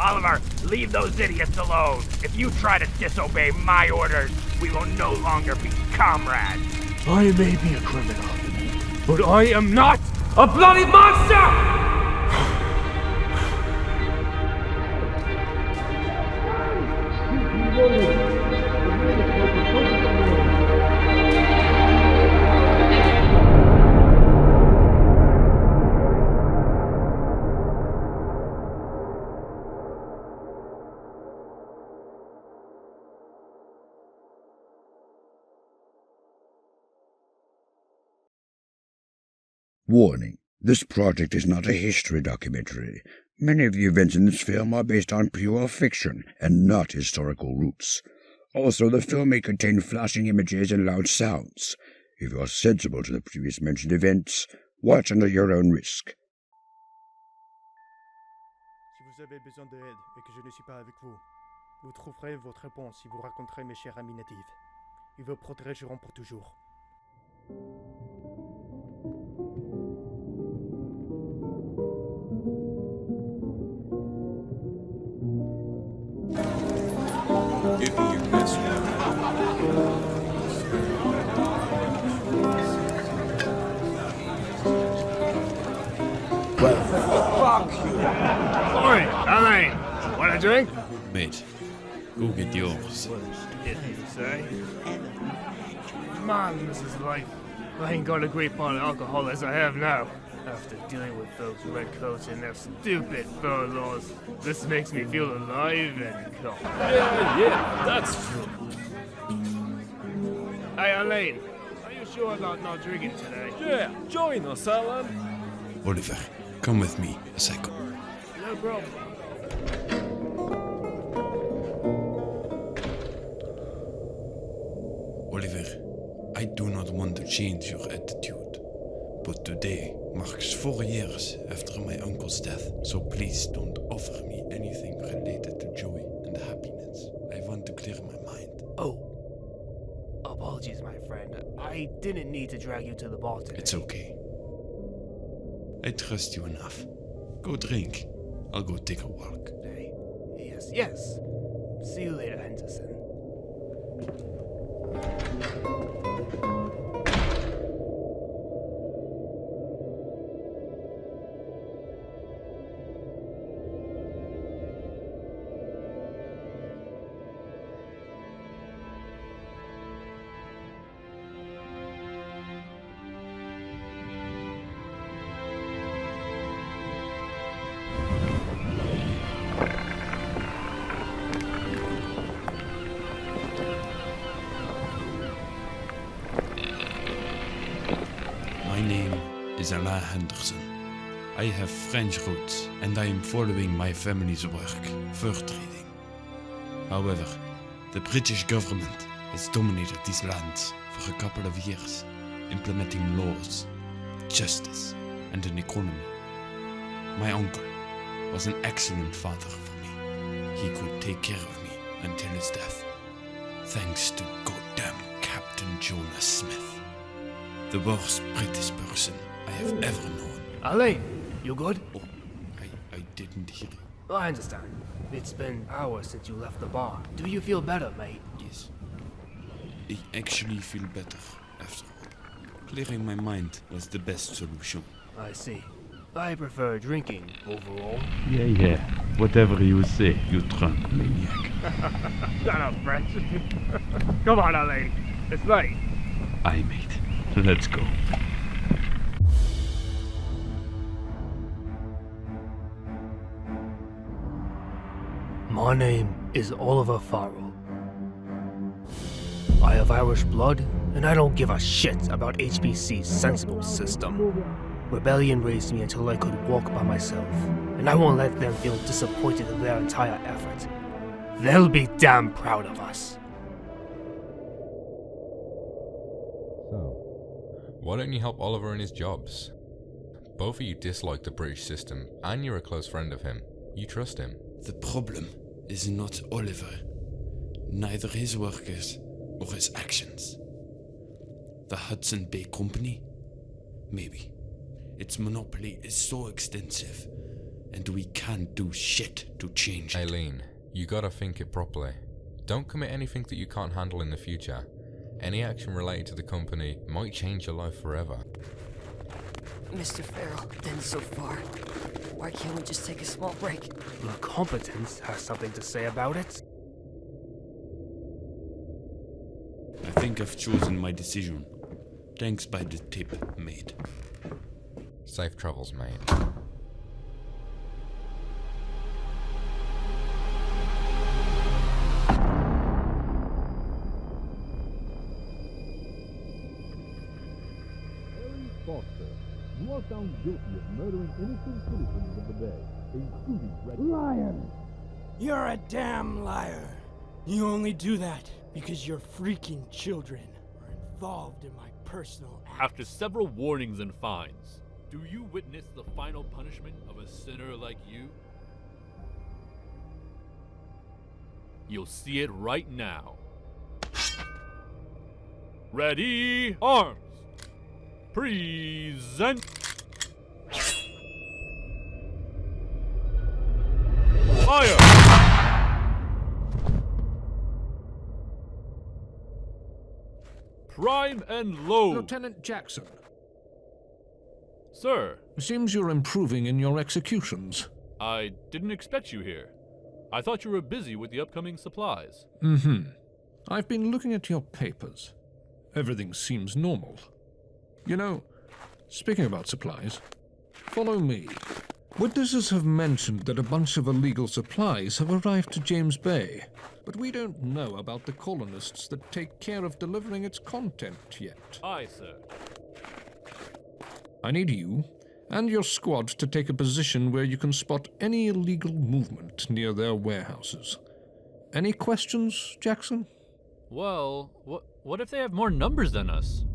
Oliver, leave those idiots alone. If you try to disobey my orders, we will no longer be comrades. I may be a criminal, but I am not a bloody monster! Warning. This project is not a history documentary. Many of the events in this film are based on pure fiction and not historical roots. Also, the film may contain flashing images and loud sounds. If you are sensible to the previous mentioned events, watch under your own risk. Si vous avez besoin d'aide et que je ne suis pas avec vous, vous trouverez votre réponse si vous rencontrez mes chers amis natifs. Ils vous protégeront pour toujours. Give me your best one. Well, fuck you. Oi, Alain! Want a drink? Mate, go get yours. If you say. Man, this is life. I ain't got a great pot of alcohol as I have now. After dealing with those redcoats and their stupid fur laws, this makes me feel alive and calm. Yeah, that's true. Hey, Alain, are you sure about not drinking today? Yeah, join us, Alan. Oliver, come with me a second. No problem. Oliver, I do not want to change your attitude, but today marks 4 years after my uncle's death, so please don't offer me anything related to joy and happiness. I want to clear my mind. Oh. Apologies, my friend. I didn't need to drag you to the bar today. It's okay. I trust you enough. Go drink. I'll go take a walk. Hey, yes. See you later, Henderson. My name is Alain Henderson. I have French roots and I am following my family's work, fur trading. However, the British government has dominated these lands for a couple of years, implementing laws, justice, and an economy. My uncle was an excellent father for me. He could take care of me until his death, thanks to goddamn Captain Jonas Smith. The worst British person I have ever known. Alain, you good? Oh, I didn't hear you. I understand. It's been hours since you left the bar. Do you feel better, mate? Yes. I actually feel better after all. Clearing my mind was the best solution. I see. I prefer drinking overall. Yeah. Whatever you say, you drunk maniac. Shut up, French. Come on, Alain. It's late. Aye, mate. Let's go. My name is Oliver Farrell. I have Irish blood, and I don't give a shit about HBC's sensible system. Rebellion raised me until I could walk by myself, and I won't let them feel disappointed in their entire effort. They'll be damn proud of us. So, why don't you help Oliver in his jobs? Both of you dislike the British system, and you're a close friend of him. You trust him. The problem is not Oliver, neither his workers or his actions. The Hudson Bay Company? Maybe. Its monopoly is so extensive and we can't do shit to change it. Aileen, you gotta think it properly. Don't commit anything that you can't handle in the future. Any action related to the company might change your life forever. Mr. Farrell, then so far. Why can't we just take a small break? The competence has something to say about it. I think I've chosen my decision. Thanks by the tip, mate. Safe travels, mate. You are found guilty of murdering innocent citizens of the bay, including Liar! You're a damn liar! You only do that because your freaking children are involved in my personal acts. After several warnings and fines, do you witness the final punishment of a sinner like you? You'll see it right now. Ready, arms! Present! Fire! Prime and load! Lieutenant Jackson. Sir, Seems you're improving in your executions. I didn't expect you here. I thought you were busy with the upcoming supplies. I've been looking at your papers. Everything seems normal. You know, speaking about supplies, follow me. Witnesses have mentioned that a bunch of illegal supplies have arrived to James Bay, but we don't know about the colonists that take care of delivering its content yet. Aye, sir. I need you and your squad to take a position where you can spot any illegal movement near their warehouses. Any questions, Jackson? Well, what if they have more numbers than us?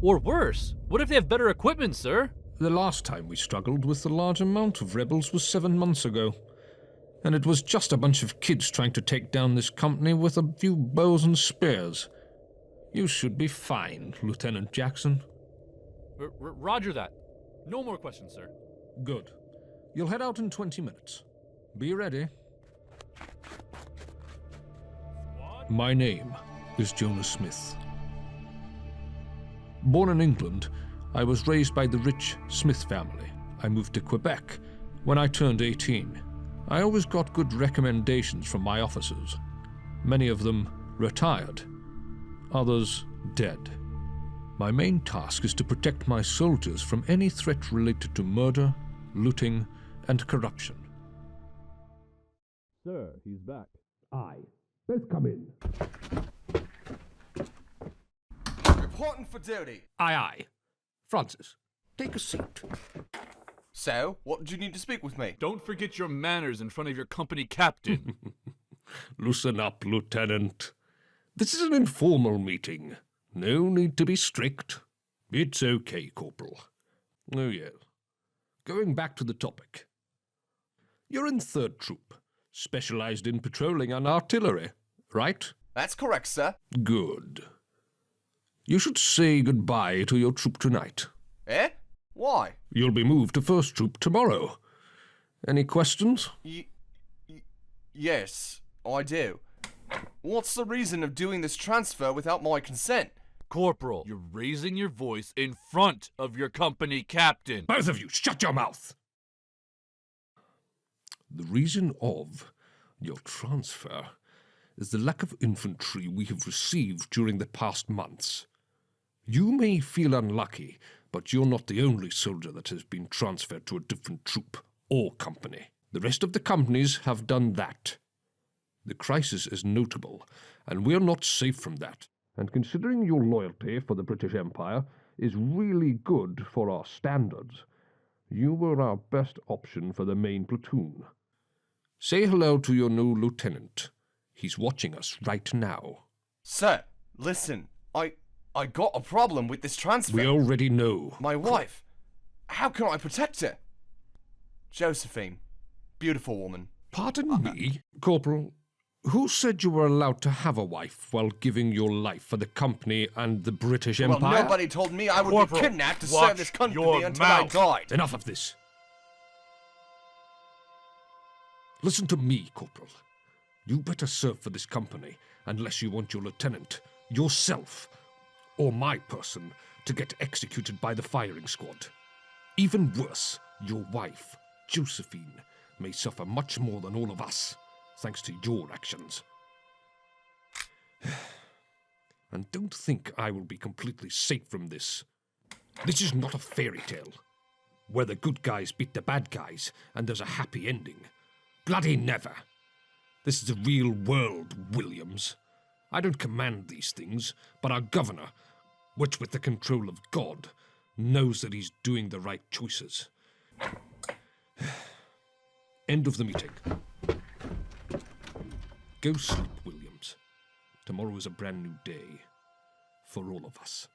Or worse, what if they have better equipment, sir? The last time we struggled with the large amount of rebels was 7 months ago. And it was just a bunch of kids trying to take down this company with a few bows and spears. You should be fine, Lieutenant Jackson. Roger that. No more questions, sir. Good. You'll head out in 20 minutes. Be ready. My name is Jonas Smith. Born in England, I was raised by the rich Smith family. I moved to Quebec when I turned 18. I always got good recommendations from my officers. Many of them retired, others dead. My main task is to protect my soldiers from any threat related to murder, looting, and corruption. Sir, he's back. Aye. Let's come in. Reporting for duty. Aye, aye. Francis, take a seat. So, what did you need to speak with me? Don't forget your manners in front of your company captain. Loosen up, Lieutenant. This is an informal meeting. No need to be strict. It's okay, Corporal. Oh, yes. Going back to the topic. You're in 3rd Troop, specialized in patrolling and artillery, right? That's correct, sir. Good. You should say goodbye to your troop tonight. Eh? Why? You'll be moved to 1st Troop tomorrow. Any questions? Yes, I do. What's the reason of doing this transfer without my consent? Corporal, you're raising your voice in front of your company captain. Both of you, shut your mouth! The reason of your transfer is the lack of infantry we have received during the past months. You may feel unlucky, but you're not the only soldier that has been transferred to a different troop or company. The rest of the companies have done that. The crisis is notable, and we're not safe from that. And considering your loyalty for the British Empire is really good for our standards, you were our best option for the main platoon. Say hello to your new lieutenant. He's watching us right now. Sir, listen, I got a problem with this transfer. We already know. My wife. How can I protect her? Josephine. Beautiful woman. Pardon me, Corporal. Who said you were allowed to have a wife while giving your life for the company and the British Empire? Well, nobody told me I would Corporal, be kidnapped to watch serve this country your until I mouth. died. Enough of this. Listen to me, Corporal. You better serve for this company unless you want your lieutenant, yourself, or my person to get executed by the firing squad. Even worse, your wife, Josephine, may suffer much more than all of us, thanks to your actions. And don't think I will be completely safe from this. This is not a fairy tale, where the good guys beat the bad guys and there's a happy ending. Bloody never. This is the real world, Williams. I don't command these things, but our governor, which with the control of God, knows that he's doing the right choices. End of the meeting. Go sleep, Williams. Tomorrow is a brand new day for all of us.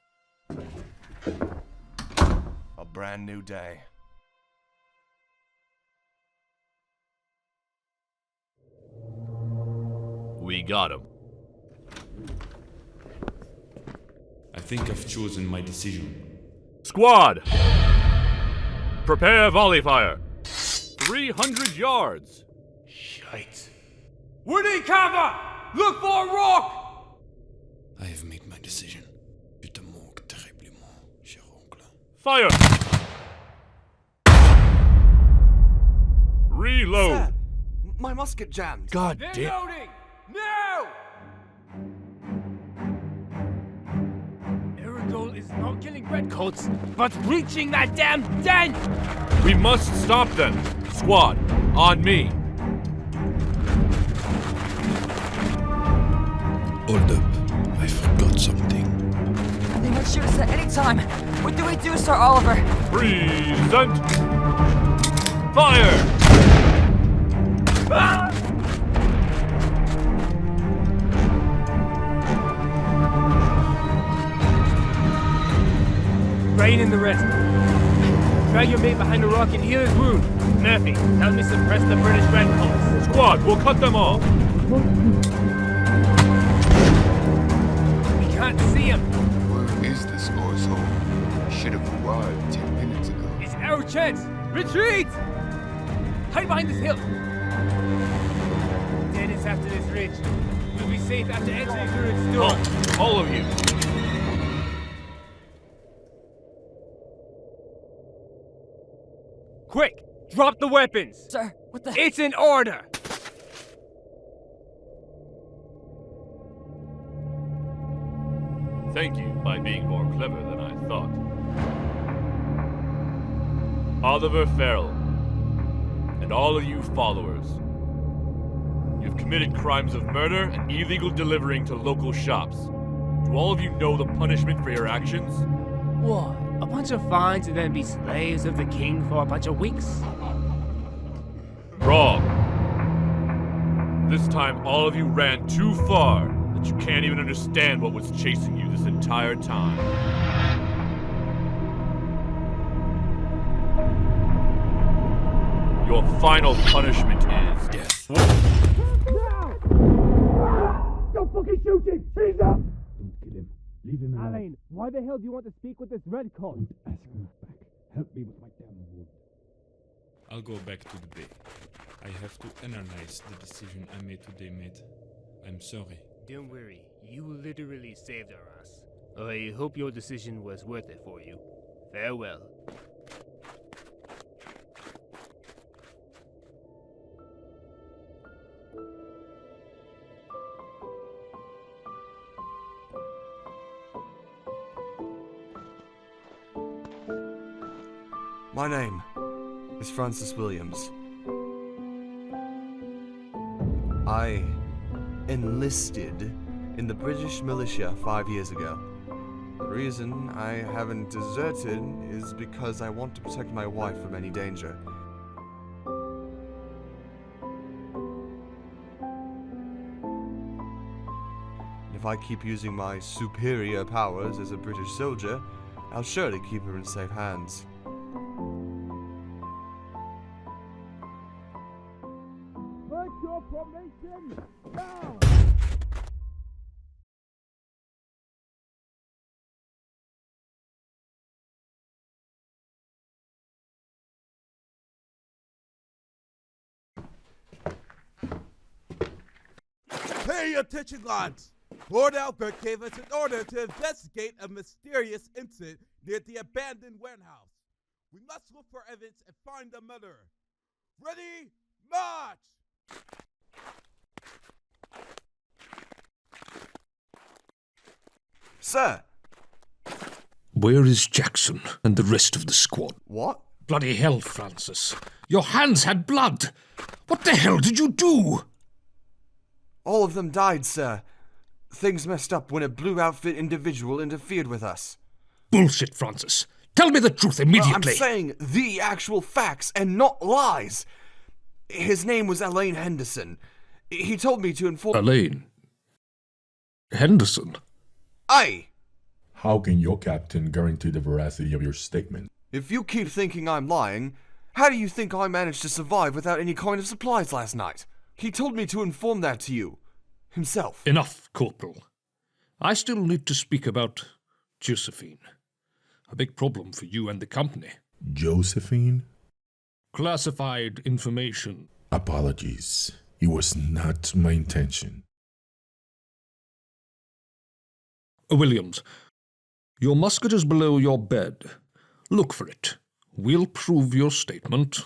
A brand new day. We got him. I think I've chosen my decision. Squad! Prepare volley fire. 300 yards. Shite. We need cover! Look for a rock! I have made my decision. Je te manque terriblement, cher oncle. Fire! Reload! Sir, my musket jammed. God They're damn. loading! Now! Our goal is not killing redcoats, but reaching that damn den! We must stop them. Squad, on me. Hold up. I forgot something. They might shoot us at any time. What do we do, Sir Oliver? Present! Fire! Ah! Brain in the rest. Drag your mate behind a rock and heal his wound. Murphy, help me suppress the British redcoats. Squad, we'll cut them off. We can't see him. Where is the score's home? Should have arrived 10 minutes ago. It's our chance. Retreat! Hide behind this hill. Dead is after this ridge. We'll be safe after entering through its door. Halt, all of you. Quick! Drop the weapons! Sir, what the... It's an order! Thank you by being more clever than I thought. Oliver Farrell, and all of you followers, you've committed crimes of murder and illegal delivering to local shops. Do all of you know the punishment for your actions? What? A bunch of fines and then be slaves of the king for a bunch of weeks? Wrong. This time all of you ran too far that you can't even understand what was chasing you this entire time. Your final punishment is death. Don't fucking shoot him! He's up! Don't kill him. Leave him alone. Alain, why the hell do you want to speak with this redcoat? Don't ask him back. Help me with my damn wound. I'll go back to the bay. I have to analyze the decision I made today, mate. I'm sorry. Don't worry, you literally saved our ass. I hope your decision was worth it for you. Farewell. My name is Francis Williams. I enlisted in the British militia 5 years ago. The reason I haven't deserted is because I want to protect my wife from any danger. If I keep using my superior powers as a British soldier, I'll surely keep her in safe hands. Break your formation now! Pay attention, lads! Lord Albert gave us an order to investigate a mysterious incident near the abandoned warehouse. We must look for evidence and find the murderer. Ready, march! Sir! Where is Jackson and the rest of the squad? What? Bloody hell, Francis. Your hands had blood! What the hell did you do? All of them died, sir. Things messed up when a blue outfit individual interfered with us. Bullshit, Francis. Tell me the truth immediately. I'm saying the actual facts and not lies. His name was Alain Henderson. He told me to inform... Alain Henderson? Aye! How can your captain guarantee the veracity of your statement? If you keep thinking I'm lying, how do you think I managed to survive without any kind of supplies last night? He told me to inform that to you. Himself. Enough, Corporal. I still need to speak about Josephine. A big problem for you and the company. Josephine? Classified information. Apologies. It was not my intention. Williams, your musket is below your bed. Look for it. We'll prove your statement.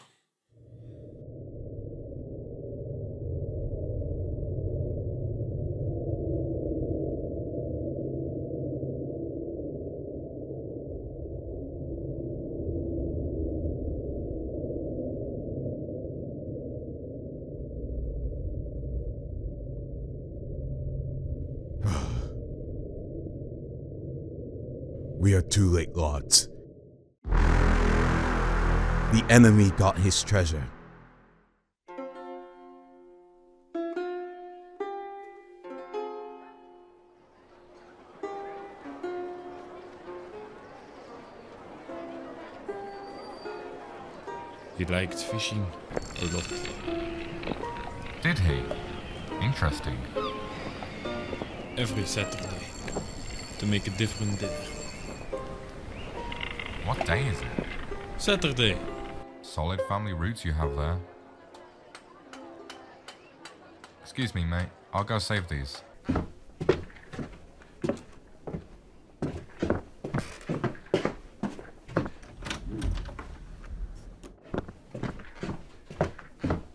We are too late, lords. The enemy got his treasure. He liked fishing a lot. Did he? Interesting. Every Saturday, to make a different dinner. What day is it? Saturday. Solid family roots you have there. Excuse me, mate. I'll go save these.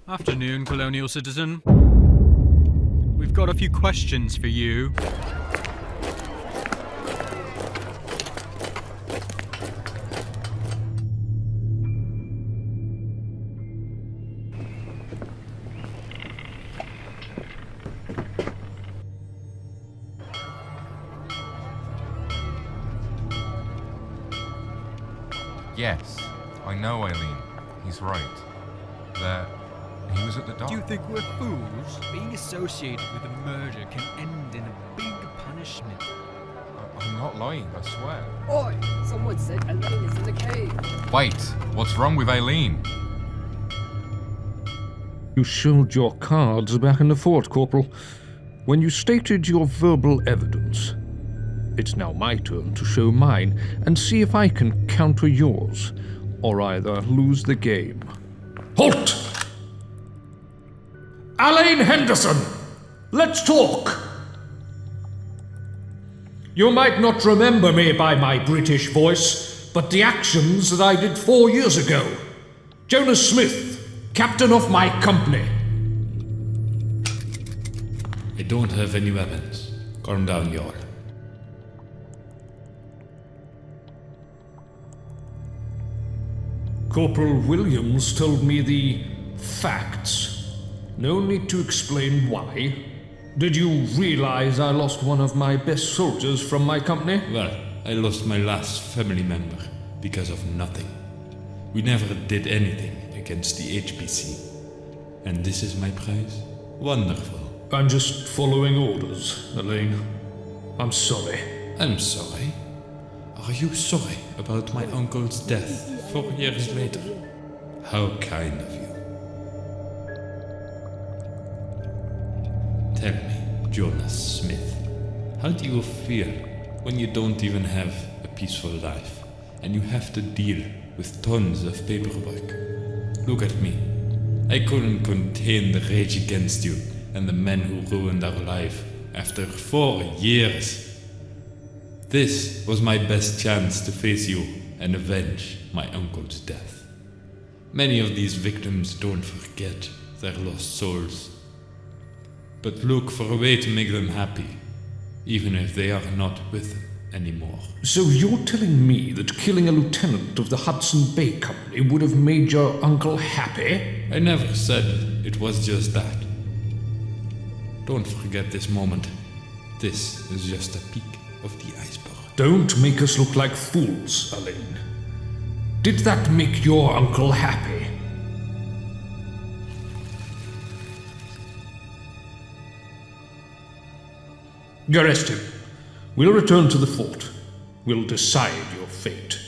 Afternoon, colonial citizen. We've got a few questions for you. Yes, I know Aileen. He's right. He was at the dock. Do you think we're fools? Being associated with a murder can end in a big punishment. I'm not lying, I swear. Oi! Someone said Alain is in the cave. Wait, what's wrong with Aileen? You showed your cards back in the fort, Corporal, when you stated your verbal evidence. It's now my turn to show mine and see if I can counter yours, or either lose the game. Halt! Alain Henderson! Let's talk! You might not remember me by my British voice, but the actions that I did 4 years ago. Jonas Smith, captain of my company. I don't have any weapons. Calm down, Jarl. Corporal Williams told me the facts. No need to explain why. Did you realize I lost one of my best soldiers from my company? Well, I lost my last family member because of nothing. We never did anything against the HBC. And this is my prize? Wonderful. I'm just following orders, Alain. I'm sorry. I'm sorry? Are you sorry about my uncle's death 4 years later? How kind of you. Tell me, Jonas Smith, how do you feel when you don't even have a peaceful life and you have to deal with tons of paperwork? Look at me. I couldn't contain the rage against you and the men who ruined our life after 4 years. This was my best chance to face you and avenge my uncle's death. Many of these victims don't forget their lost souls, but look for a way to make them happy, even if they are not with them anymore. So you're telling me that killing a lieutenant of the Hudson Bay Company would have made your uncle happy? I never said it was just that. Don't forget this moment. This is just a peak of the iceberg. Don't make us look like fools, Alain. Did that make your uncle happy? Arrest him. We'll return to the fort. We'll decide your fate.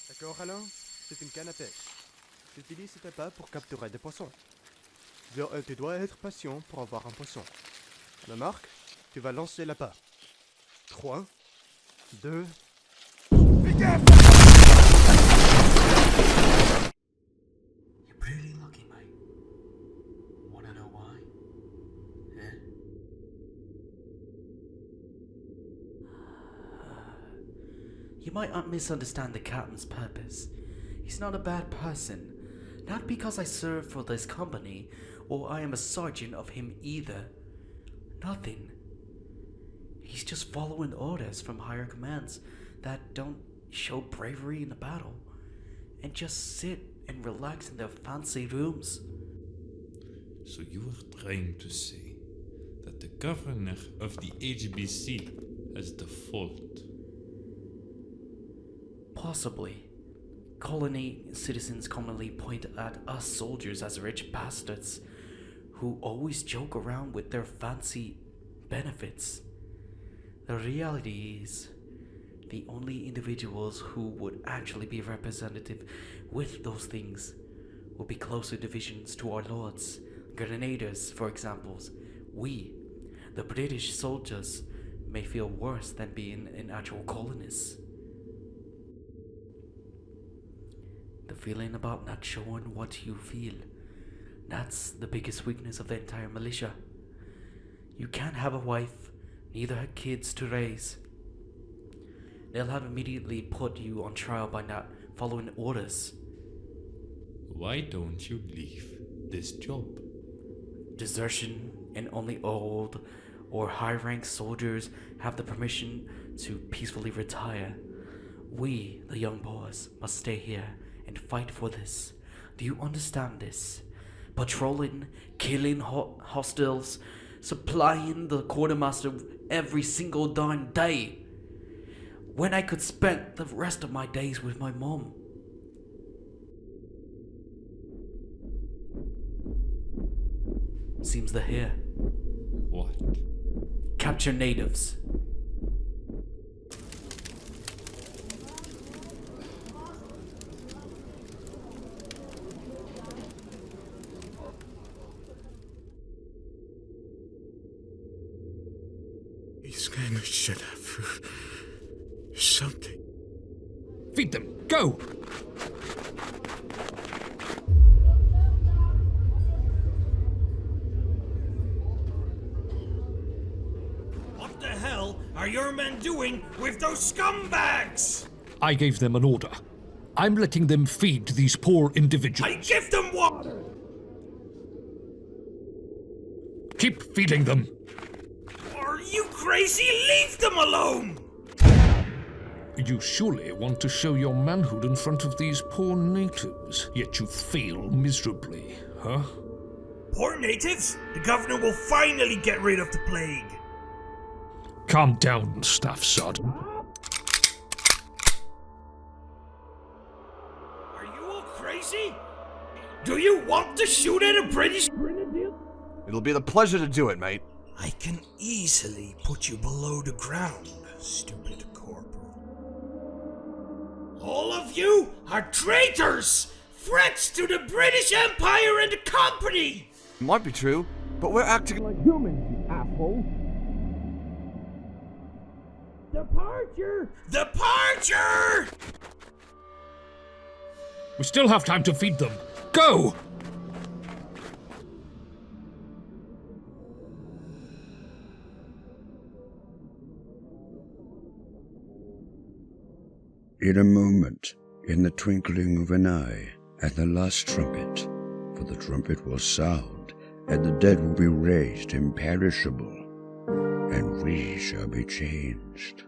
D'accord, Alain? C'est une canne à pêche. Tu utilises cet appât pour capturer des poissons. Tu dois être patient pour avoir un poisson. À la marque, tu vas lancer l'appât. 3, 2... You're pretty lucky, mate. Wanna know why? Eh? You might misunderstand the captain's purpose. He's not a bad person. Not because I serve for this company, or I am a sergeant of him either. Nothing. He's just following orders from higher commands that don't show bravery in the battle, and just sit and relax in their fancy rooms. So you are trying to say that the governor of the HBC has the fault? Possibly. Colony citizens commonly point at us soldiers as rich bastards who always joke around with their fancy benefits. The reality is, the only individuals who would actually be representative with those things will be closer divisions to our lords. Grenadiers, for example. We, the British soldiers, may feel worse than being an actual colonist. The feeling about not showing what you feel, that's the biggest weakness of the entire militia. You can't have a wife, neither have kids to raise. They'll have immediately put you on trial by not following orders. Why don't you leave this job? Desertion, and only old or high-ranked soldiers have the permission to peacefully retire. We, the young boys, must stay here and fight for this. Do you understand this? Patrolling, killing hostiles, supplying the quartermaster every single darn day, when I could spend the rest of my days with my mom. Seems they're here. What? Capture natives. These men should have something. Feed them! Go! What the hell are your men doing with those scumbags? I gave them an order. I'm letting them feed these poor individuals. I give them water! Keep feeding them! Are you crazy? Leave them alone! You surely want to show your manhood in front of these poor natives, yet you fail miserably, huh? Poor natives? The governor will finally get rid of the plague. Calm down, Staff Sergeant. Are you all crazy? Do you want to shoot at a British grenadier? It'll be the pleasure to do it, mate. I can easily put you below the ground, stupid corporal. All of you are traitors! Threats to the British Empire and the company! Might be true, but we're acting like humans, you asshole. Departure! Departure! We still have time to feed them. Go! In a moment, in the twinkling of an eye, at the last trumpet, for the trumpet will sound, and the dead will be raised imperishable, and we shall be changed.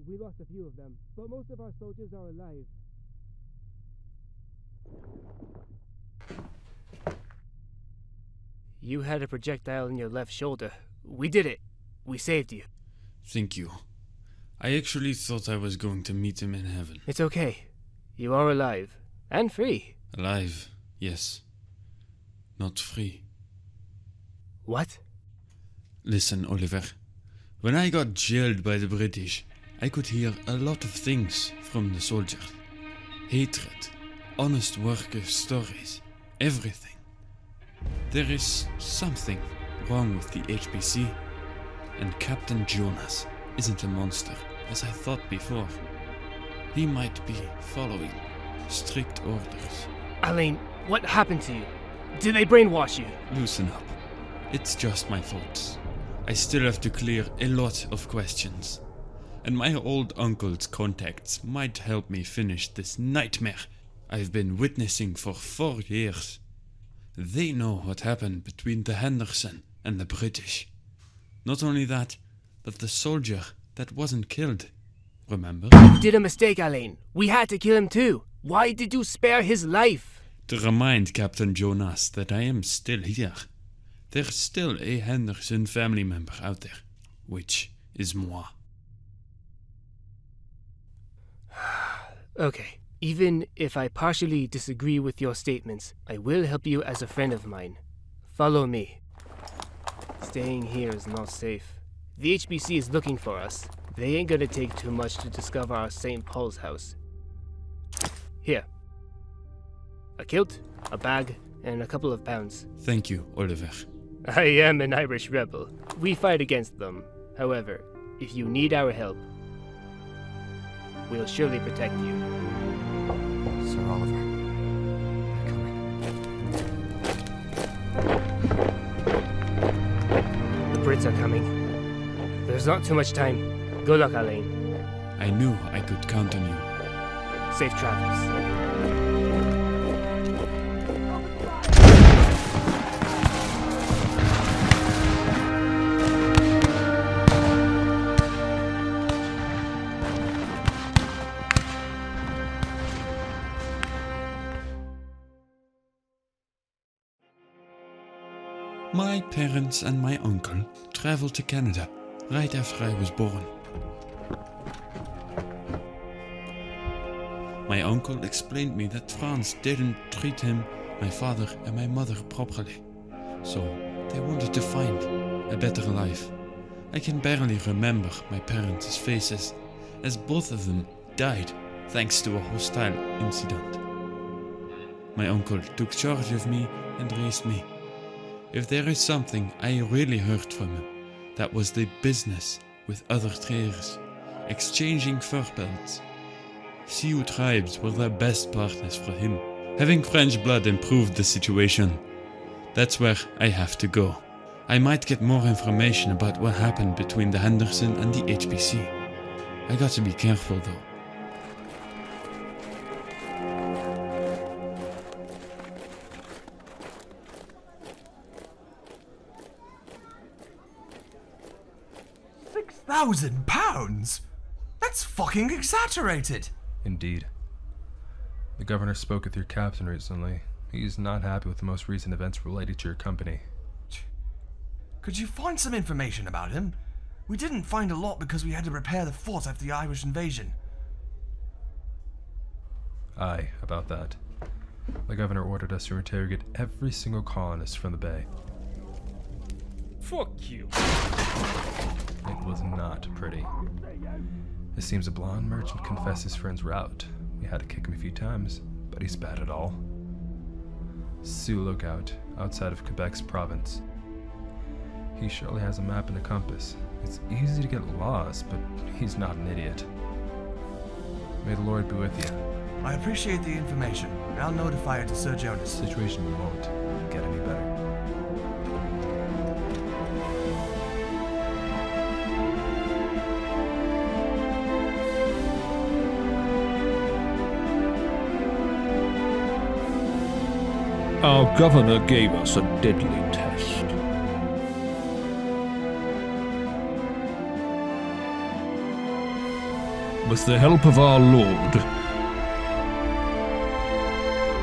We lost a few of them, but most of our soldiers are alive. You had a projectile in your left shoulder. We did it. We saved you. Thank you. I actually thought I was going to meet him in heaven. It's okay. You are alive. And free. Alive, yes. Not free. What? Listen, Oliver. When I got jailed by the British, I could hear a lot of things from the soldiers. Hatred, honest worker stories, everything. There is something wrong with the HPC, and Captain Jonas isn't a monster, as I thought before. He might be following strict orders. Alain, what happened to you? Did they brainwash you? Loosen up. It's just my thoughts. I still have to clear a lot of questions. And my old uncle's contacts might help me finish this nightmare I've been witnessing for 4 years. They know what happened between the Henderson and the British. Not only that, but the soldier that wasn't killed. Remember? You did a mistake, Alain. We had to kill him too. Why did you spare his life? To remind Captain Jonas that I am still here. There's still a Henderson family member out there, which is moi. Okay, even if I partially disagree with your statements, I will help you as a friend of mine. Follow me. Staying here is not safe. The HBC is looking for us. They ain't gonna take too much to discover our St. Paul's house. Here. A kilt, a bag, and a couple of pounds. Thank you, Oliver. I am an Irish rebel. We fight against them. However, if you need our help, we'll surely protect you. Sir Oliver, they're coming. The Brits are coming. There's not too much time. Good luck, Alain. I knew I could count on you. Safe travels. My parents and my uncle traveled to Canada right after I was born. My uncle explained me that France didn't treat him, my father and my mother properly. So they wanted to find a better life. I can barely remember my parents' faces, as both of them died thanks to a hostile incident. My uncle took charge of me and raised me. If there is something I really heard from him, that was the business with other traders, exchanging fur pelts. Sioux tribes were the best partners for him. Having French blood improved the situation. That's where I have to go. I might get more information about what happened between the Henderson and the HBC. I got to be careful though. £6,000? That's fucking exaggerated! Indeed. The governor spoke with your captain recently. He's not happy with the most recent events related to your company. Could you find some information about him? We didn't find a lot because we had to repair the fort after the Irish invasion. Aye, about that. The governor ordered us to interrogate every single colonist from the bay. Fuck you. It was not pretty. It seems a blonde merchant confessed his friends were out. We had to kick him a few times, but he's bad at all. Sioux Lookout, outside of Quebec's province. He surely has a map and a compass. It's easy to get lost, but he's not an idiot. May the Lord be with you. I appreciate the information. I'll notify it to Sir Jonas. The situation won't get any better. Our governor gave us a deadly test. With the help of our Lord,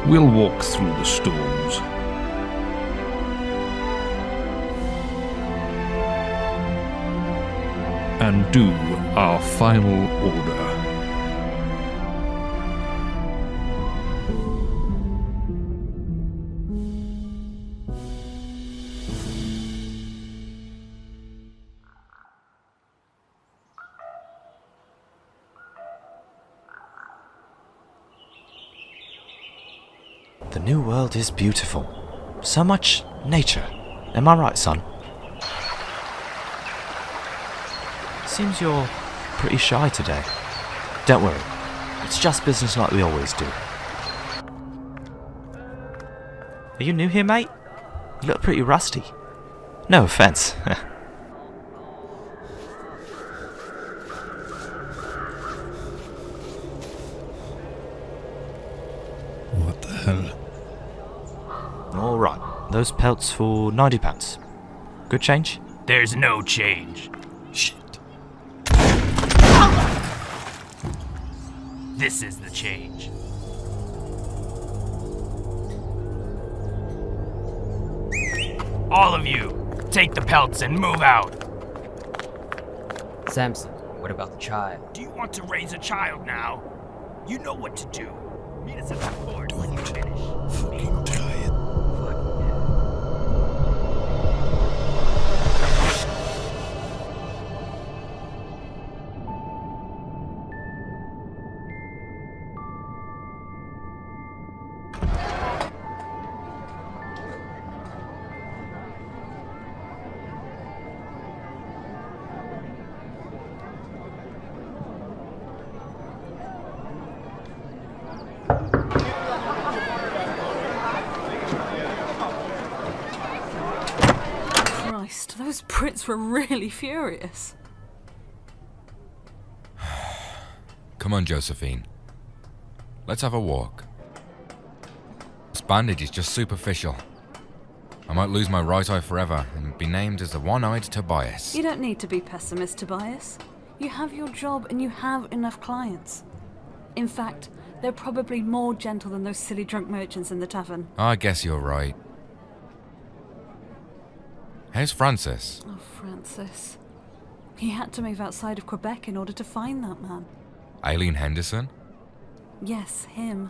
we'll walk through the storms. And do our final order. The new world is beautiful. So much nature. Am I right, son? Seems you're pretty shy today. Don't worry. It's just business like we always do. Are you new here, mate? You look pretty rusty. No offense. What the hell? Alright, those pelts for £90. Good change? There's no change. Shit. This is the change. All of you, take the pelts and move out. Samson, what about the child? Do you want to raise a child now? You know what to do. Meet us at the port when you finish. Fucking try it. Christ, those Brits were really furious. Come on, Josephine. Let's have a walk. This bandage is just superficial. I might lose my right eye forever and be named as the one-eyed Tobias. You don't need to be pessimist, Tobias. You have your job and you have enough clients. In fact, they're probably more gentle than those silly drunk merchants in the tavern. I guess you're right. How's Francis? Oh, Francis. He had to move outside of Quebec in order to find that man. Alain Henderson? Yes, him.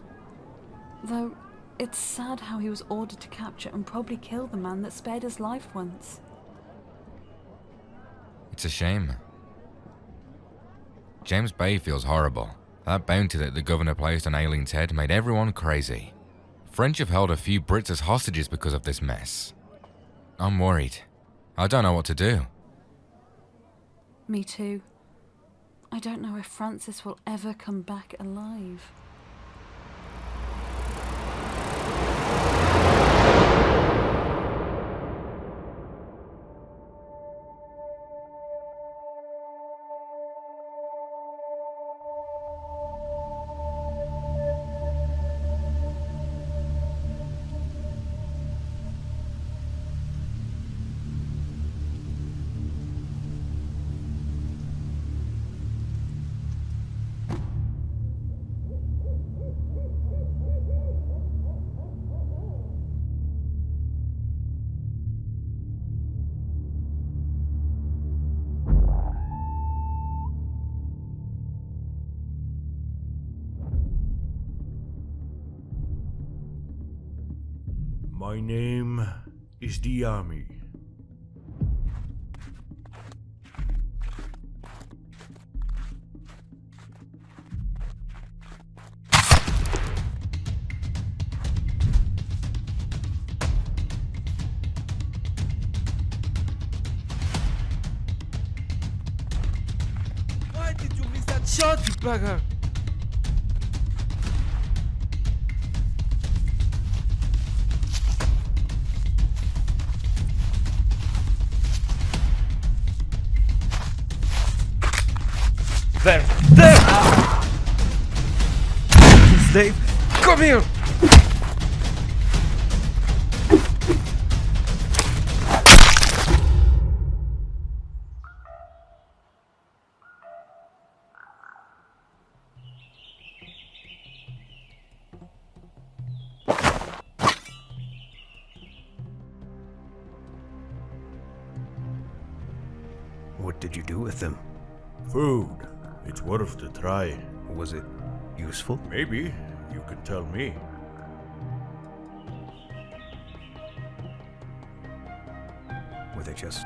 Though, it's sad how he was ordered to capture and probably kill the man that spared his life once. It's a shame. James Bay feels horrible. That bounty that the governor placed on Aileen's head made everyone crazy. French have held a few Brits as hostages because of this mess. I'm worried. I don't know what to do. Me too. I don't know if Francis will ever come back alive. My name is the Army. Why did you miss that shot, you bugger? There! There! Dave, come here! What did you do with them? Food. It's worth the try. Was it useful? Maybe. You can tell me. Were they just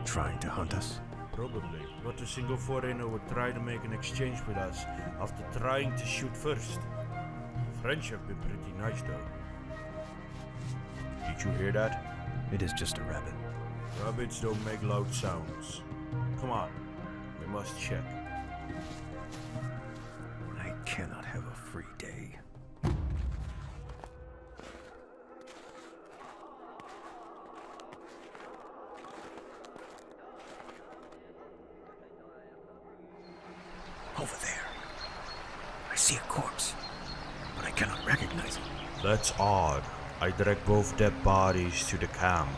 trying to hunt us? Probably. Not a single foreigner would try to make an exchange with us after trying to shoot first. French have been pretty nice though. Did you hear that? It is just a rabbit. Rabbits don't make loud sounds. Come on. We must check. I cannot have a free day. Over there. I see a corpse, but I cannot recognize it. That's odd. I direct both dead bodies to the camp.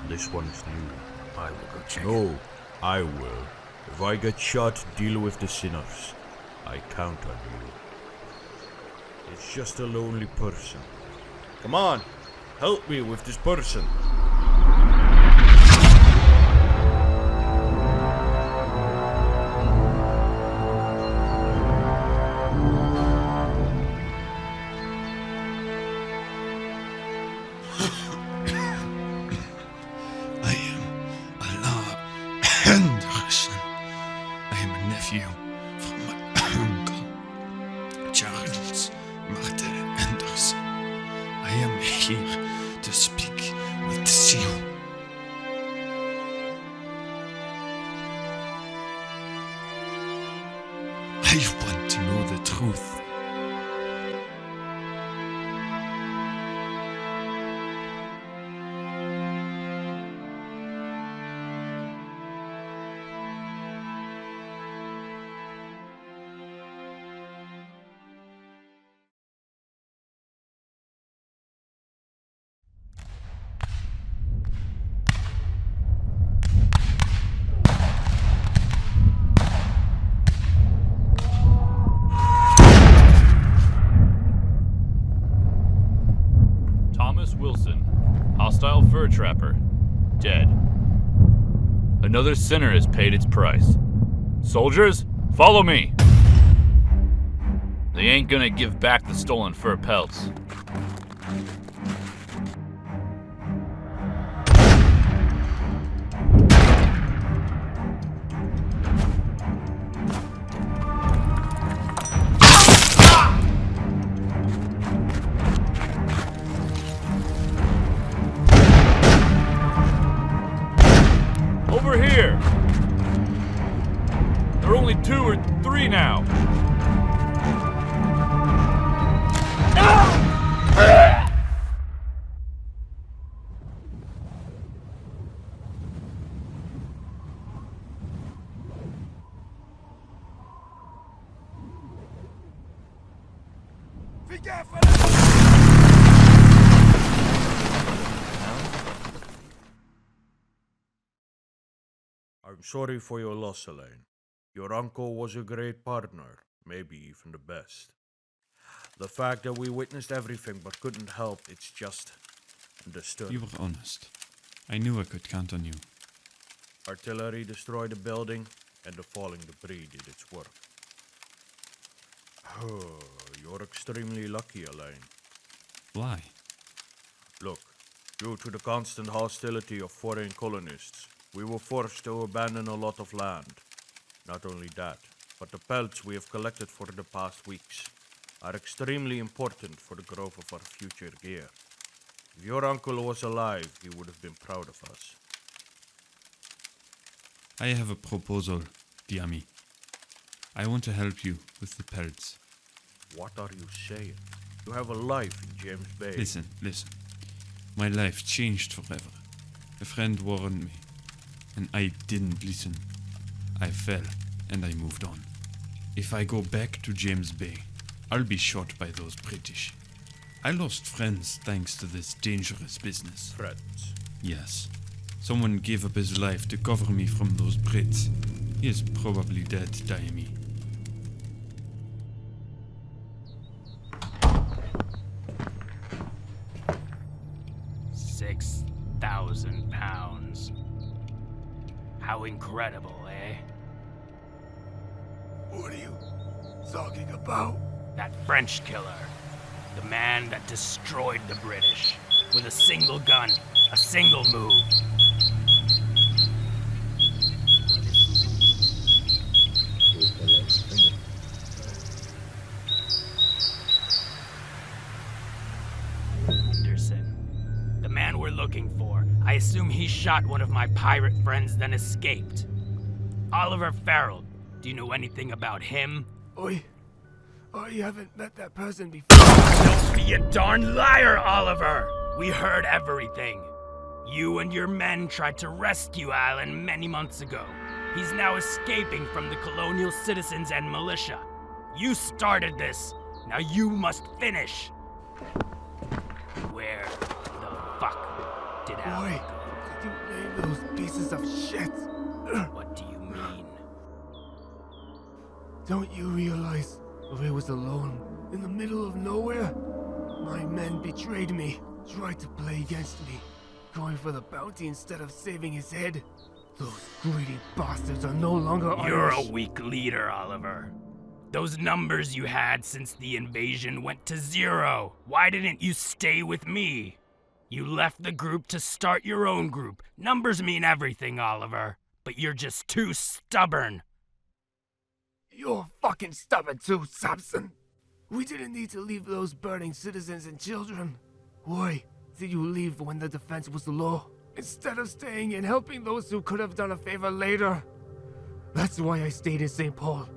This one is new. I will go check. No, I will. If I get shot, deal with the sinners. I count on you. It's just a lonely person. Come on, help me with this person. you from my uncle, Charles Martin Henderson. I am here to speak with you. I want to know the truth. Wilson, hostile fur trapper, dead. Another sinner has paid its price. Soldiers, follow me! They ain't gonna give back the stolen fur pelts. Over here! There are only 2 or 3 now. I'm sorry for your loss, Alain. Your uncle was a great partner, maybe even the best. The fact that we witnessed everything but couldn't help, it's just disturbing. You were honest. I knew I could count on you. Artillery destroyed the building, and the falling debris did its work. Oh, you're extremely lucky, Alain. Why? Look, due to the constant hostility of foreign colonists, we were forced to abandon a lot of land. Not only that, but the pelts we have collected for the past weeks are extremely important for the growth of our future gear. If your uncle was alive, he would have been proud of us. I have a proposal, Diami. I want to help you with the pelts. What are you saying? You have a life in James Bay. Listen. My life changed forever. A friend warned me, and I didn't listen. I fell, and I moved on. If I go back to James Bay, I'll be shot by those British. I lost friends thanks to this dangerous business. Friends? Yes. Someone gave up his life to cover me from those Brits. He is probably dead, Diami. £6,000. How incredible, eh? What are you talking about? That French killer. The man that destroyed the British. With a single gun, a single move. Henderson. The man we're looking for. I assume he shot one of my pirate friends, then escaped. Oliver Farrell. Do you know anything about him? I haven't met that person before. Don't be a darn liar, Oliver! We heard everything. You and your men tried to rescue Alan many months ago. He's now escaping from the colonial citizens and militia. You started this. Now you must finish. Where the fuck did Alan go? Did you name those pieces of shit? What do you mean? Don't you realize I was alone in the middle of nowhere? My men betrayed me, tried to play against me, going for the bounty instead of saving his head. Those greedy bastards are no longer You're Irish. a weak leader, Oliver. Those numbers you had since the invasion went to 0. Why didn't you stay with me? You left the group to start your own group. Numbers mean everything, Oliver. But you're just too stubborn. You're fucking stubborn too, Samson. We didn't need to leave those burning citizens and children. Why did you leave when the defense was low, instead of staying and helping those who could have done a favor later? That's why I stayed in St. Paul.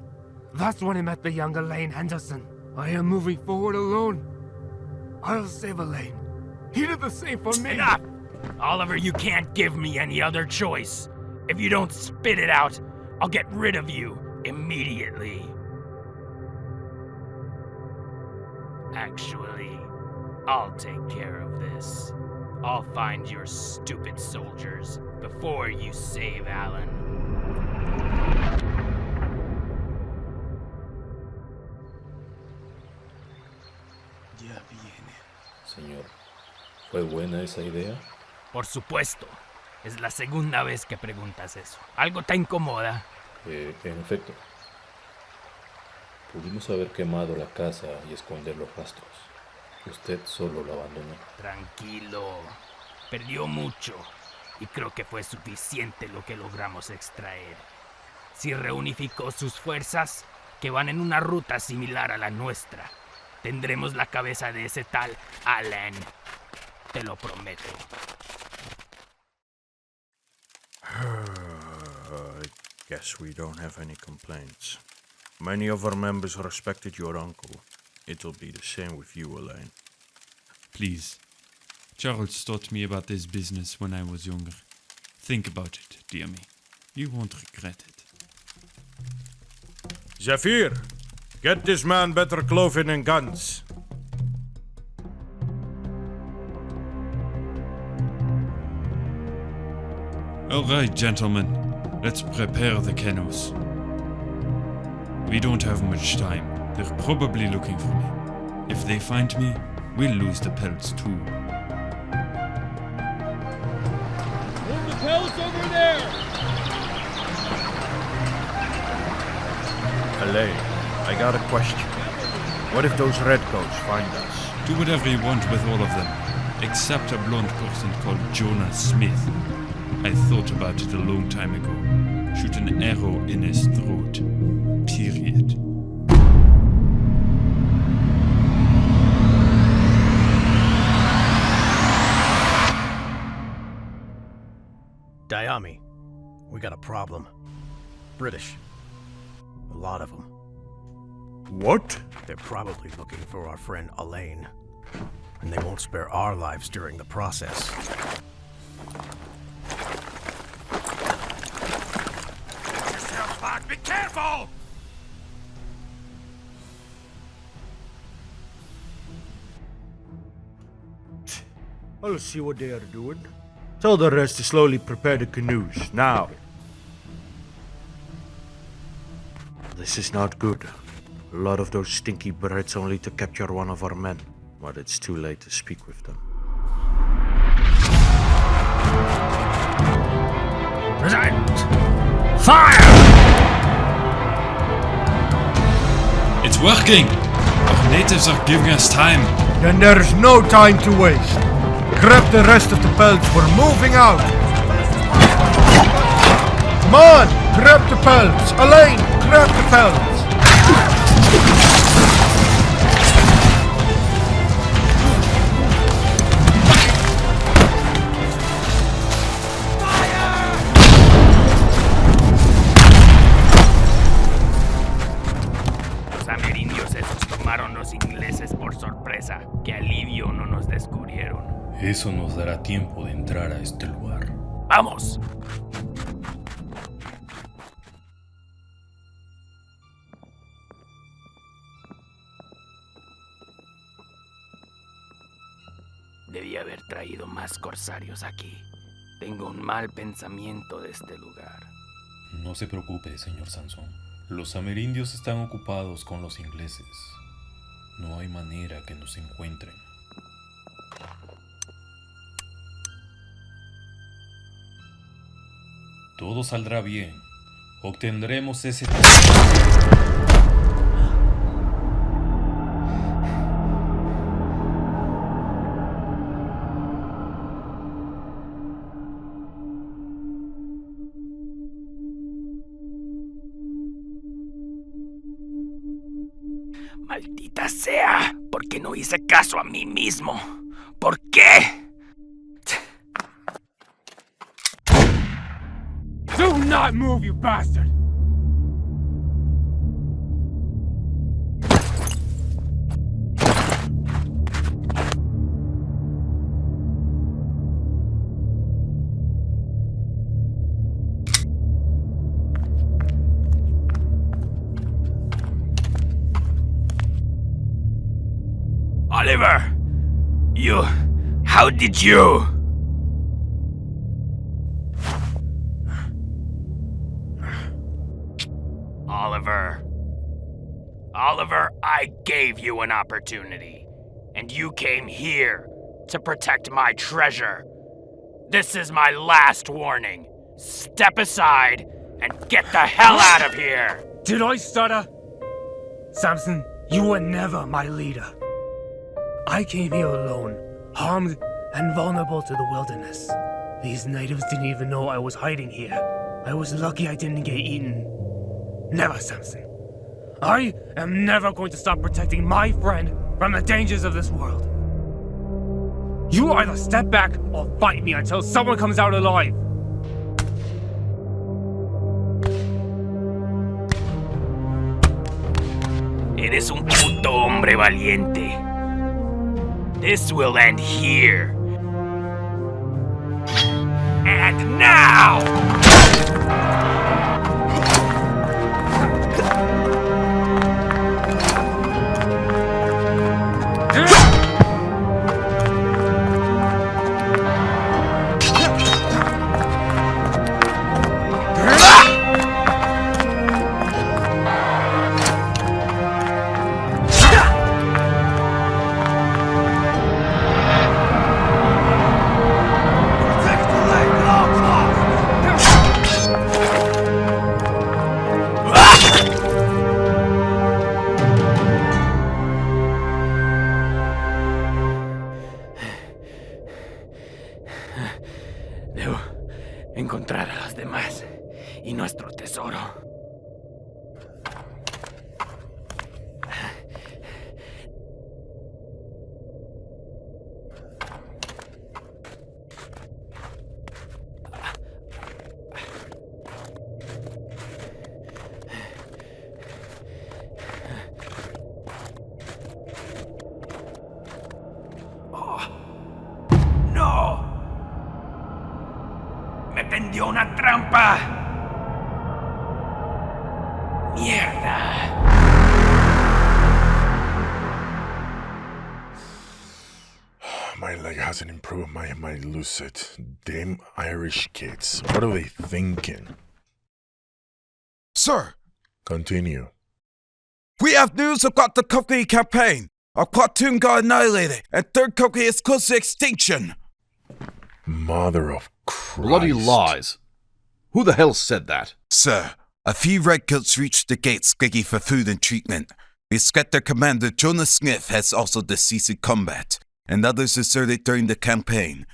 That's when I met the young Alain Henderson. I am moving forward alone. I'll save Alain. He did the same for me. Enough! Oliver, you can't give me any other choice. If you don't spit it out, I'll get rid of you immediately. Actually, I'll take care of this. I'll find your stupid soldiers before you save Alan. Ya viene. Señor, ¿fue buena esa idea? Por supuesto. Es la segunda vez que preguntas eso. ¿Algo te incomoda? En efecto. Pudimos haber quemado la casa y esconder los rastros. Usted solo lo abandonó. Tranquilo. Perdió mucho. Y creo que fue suficiente lo que logramos extraer. Si reunificó sus fuerzas, que van en una ruta similar a la nuestra, tendremos la cabeza de ese tal Alain. Te lo prometo. I guess we don't have any complaints. Many of our members respected your uncle. It'll be the same with you, Alain. Please. Charles taught me about this business when I was younger. Think about it, dear me. You won't regret it. Zephyr, get this man better clothing and guns. All right, gentlemen. Let's prepare the canoes. We don't have much time. They're probably looking for me. If they find me, we'll lose the pelts too. Move the pelts over there! Alain, I got a question. What if those redcoats find us? Do whatever you want with all of them, except a blonde person called Jonas Smith. I thought about it a long time ago. Shoot an arrow in his throat. Period. Diami, we got a problem. British. A lot of them. What? They're probably looking for our friend Alain. And they won't spare our lives during the process. Be careful! I'll see what they are doing. Tell the rest to slowly prepare the canoes, now. This is not good. A lot of those stinky Brits only to capture one of our men. But it's too late to speak with them. Present! Fire! It's working! Our natives are giving us time. Then there's no time to waste. Grab the rest of the pelts, we're moving out! Come on! Grab the pelts! Alain, grab the pelts! Los amerindios esos tomaron los ingleses por sorpresa. Qué alivio no nos descubrieron. Eso nos dará tiempo de entrar a este lugar. ¡Vamos! Debí haber traído más corsarios aquí. Tengo un mal pensamiento de este lugar. No se preocupe, señor Sansón. Los amerindios están ocupados con los ingleses. No hay manera que nos encuentren. Todo saldrá bien. Obtendremos ese... Maldita sea, ¿por qué no hice caso a mí mismo? ¿Por qué? Do not move, you bastard! Oliver! How did you? Oliver, I gave you an opportunity, and you came here to protect my treasure. This is my last warning. Step aside and get the hell out of here! Did I stutter? Samson, you were never my leader. I came here alone, harmed and vulnerable to the wilderness. These natives didn't even know I was hiding here. I was lucky I didn't get eaten. Never, Samson. I am never going to stop protecting my friend from the dangers of this world. You either step back or fight me until someone comes out alive. Eres un puto hombre valiente. This will end here. And now! Debo encontrar a los demás y nuestro tesoro. ¡Me tendió una trampa! ¡Mierda! My leg hasn't improved my lucid. Damn Irish kids. What are they thinking? Sir! Continue. We have news about the company campaign. Our platoon got annihilated, and third company is close to extinction. Mother of Christ. Bloody lies. Who the hell said that? Sir, a few redcoats reached the gates begging for food and treatment. We suspect their commander, Jonas Smith, has also deceased in combat, and others deserted during the campaign.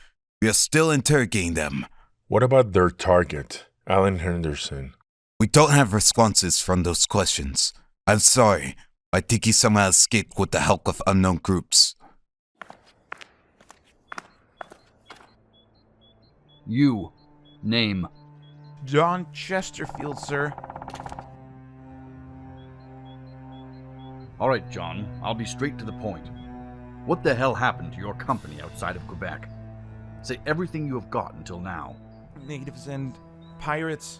We are still interrogating them. What about their target, Alain Henderson? We don't have responses from those questions. I'm sorry. I think he somehow escaped with the help of unknown groups. You. Name. John Chesterfield, sir. Alright, John, I'll be straight to the point. What the hell happened to your company outside of Quebec? Say everything you have got until now. Natives and pirates.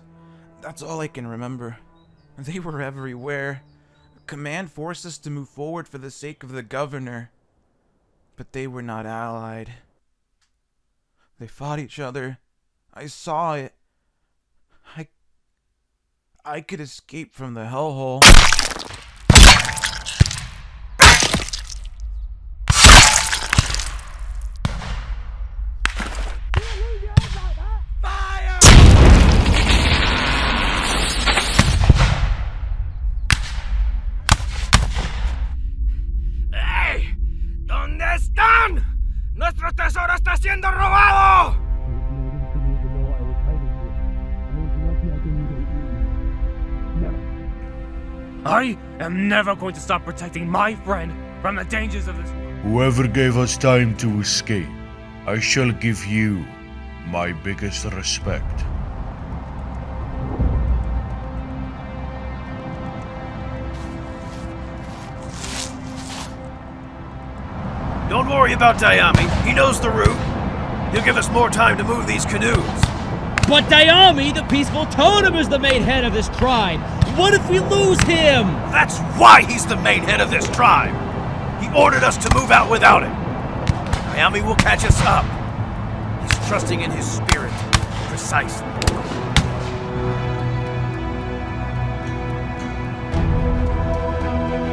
That's all I can remember. They were everywhere. Command forced us to move forward for the sake of the governor. But they were not allied. They fought each other. I saw it. I could escape from the hellhole. ¡Hey! ¿Dónde están? ¡Nuestro tesoro está siendo robado! I am never going to stop protecting my friend from the dangers of this world. Whoever gave us time to escape, I shall give you my biggest respect. Don't worry about Dayami. He knows the route. He'll give us more time to move these canoes. But Dayami, the peaceful totem, is the main head of this tribe. What if we lose him? That's why he's the main head of this tribe. He ordered us to move out without him. Dayami will catch us up. He's trusting in his spirit. Precisely.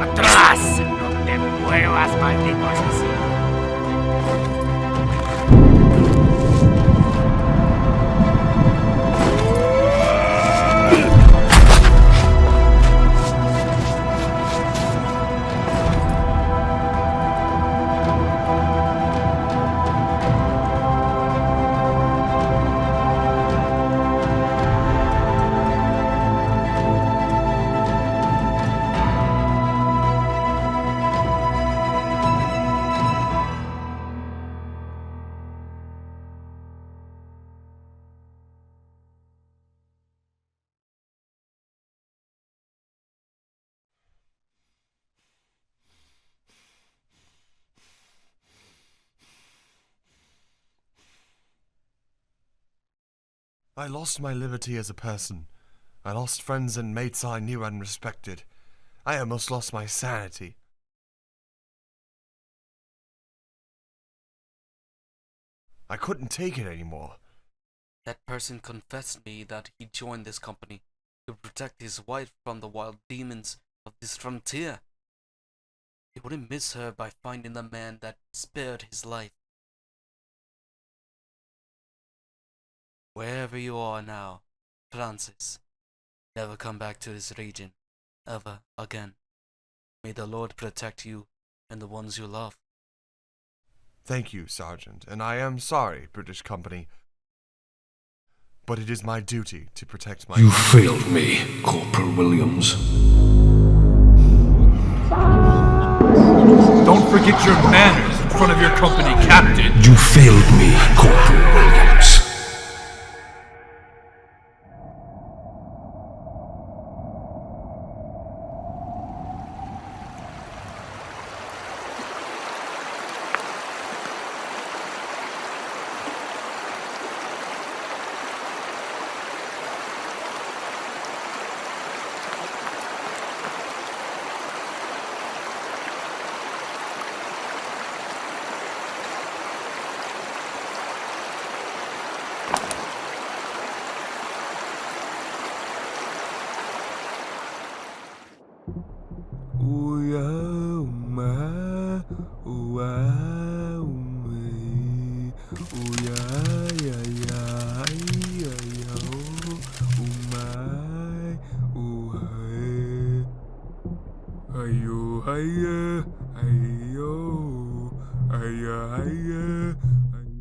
¡Atrás! ¡No te muevas, maldito asesino! I lost my liberty as a person. I lost friends and mates I knew and respected. I almost lost my sanity. I couldn't take it anymore. That person confessed me that he joined this company to protect his wife from the wild demons of this frontier. He wouldn't miss her by finding the man that spared his life. Wherever you are now, Francis, never come back to this region, ever again. May the Lord protect you and the ones you love. Thank you, Sergeant, and I am sorry, British Company. But it is my duty to protect my... You failed me, Corporal Williams. Don't forget your manners in front of your company captain. You failed me, Corporal Williams.